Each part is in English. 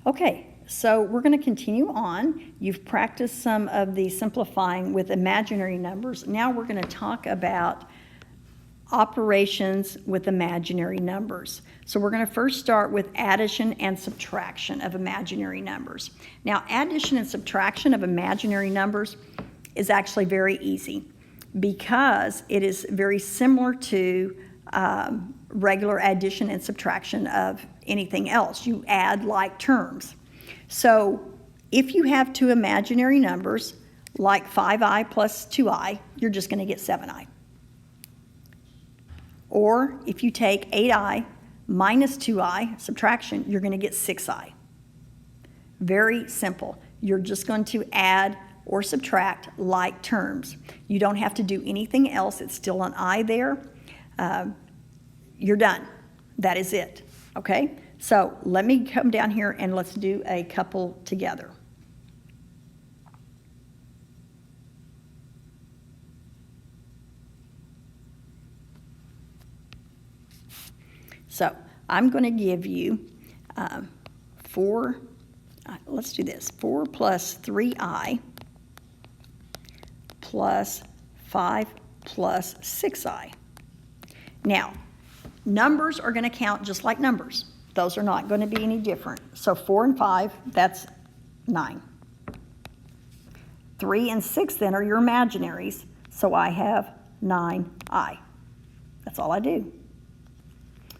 Okay, so we're going to continue on. You've practiced some of the simplifying with imaginary numbers. Now we're going to talk about operations with imaginary numbers. So we're going to first start with addition and subtraction of imaginary numbers. Now, addition and subtraction of imaginary numbers is actually very easy because it is very similar to regular addition and subtraction of anything else. You add like terms. So if you have two imaginary numbers, like 5i plus 2i, you're just going to get 7i. Or if you take 8i minus 2i, subtraction, you're going to get 6i. Very simple. You're just going to add or subtract like terms. You don't have to do anything else. It's still an I there. You're done. That is it. Okay? So let me come down here and let's do a couple together. So I'm going to give you 4, let's do this, 4 plus 3i plus 5 plus 6i. Now, numbers are going to count just like numbers. Those are not going to be any different. So 4 and 5, that's 9. 3 and 6 then are your imaginaries, so I have 9i. That's all I do.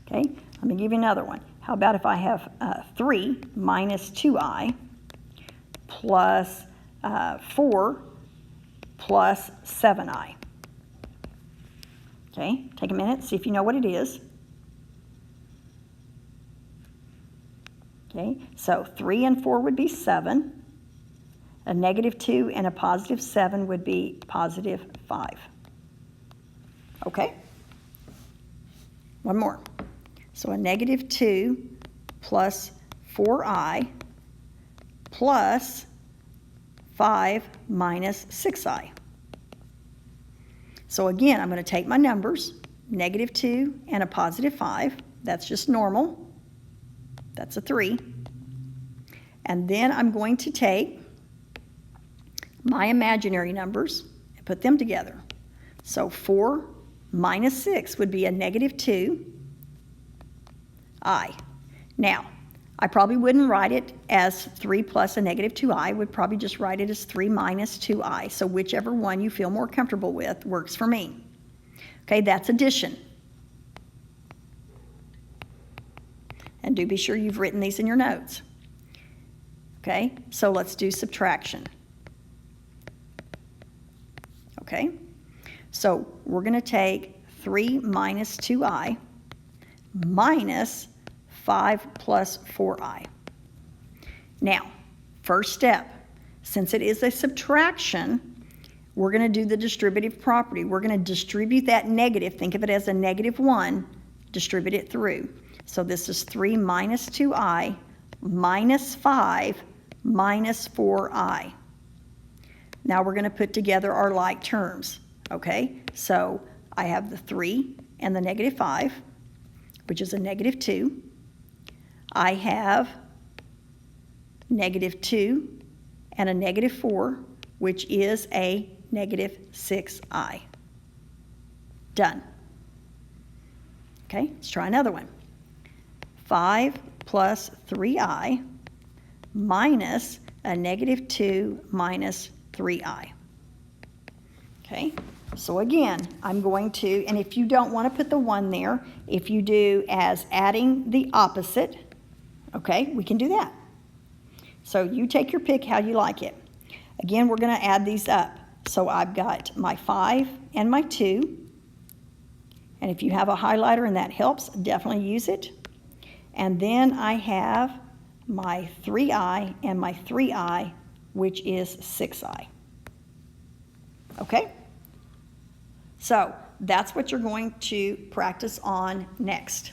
Okay, let me give you another one. How about if I have 3 minus 2i plus 4 plus 7i. Okay, take a minute, see if you know what it is. Okay, so 3 and 4 would be 7. A negative 2 and a positive 7 would be positive 5. Okay? One more. So a negative 2 plus 4i plus 5 minus 6i. So again, I'm going to take my numbers, negative 2 and a positive 5. That's just normal. That's a 3. And then I'm going to take my imaginary numbers and put them together. So 4 minus 6 would be a negative 2i. Now, I probably wouldn't write it as 3 plus a negative 2i. I would probably just write it as 3 minus 2i. So whichever one you feel more comfortable with works for me. Okay, that's addition. And do be sure you've written these in your notes. Okay, so let's do subtraction. Okay, so we're going to take 3 minus 2i minus 5 plus 4i. Now, first step, since it is a subtraction, we're going to do the distributive property. We're going to distribute that negative, think of it as a negative 1, distribute it through. So this is 3 minus 2i minus 5 minus 4i. Now we're going to put together our like terms, okay? So I have the 3 and the negative 5, which is a negative 2. I have negative 2 and a negative 4, which is a negative 6i. Done. Okay, let's try another one. 5 plus 3i minus a negative 2 minus 3i. Okay, so again, I'm going to, and if you don't want to put the 1 there, if you do as adding the opposite, okay, we can do that. So you take your pick how you like it. Again, we're going to add these up. So I've got my 5 and my 2. And if you have a highlighter and that helps, definitely use it. And then I have my 3i and my 3i, which is 6i. Okay? So that's what you're going to practice on next.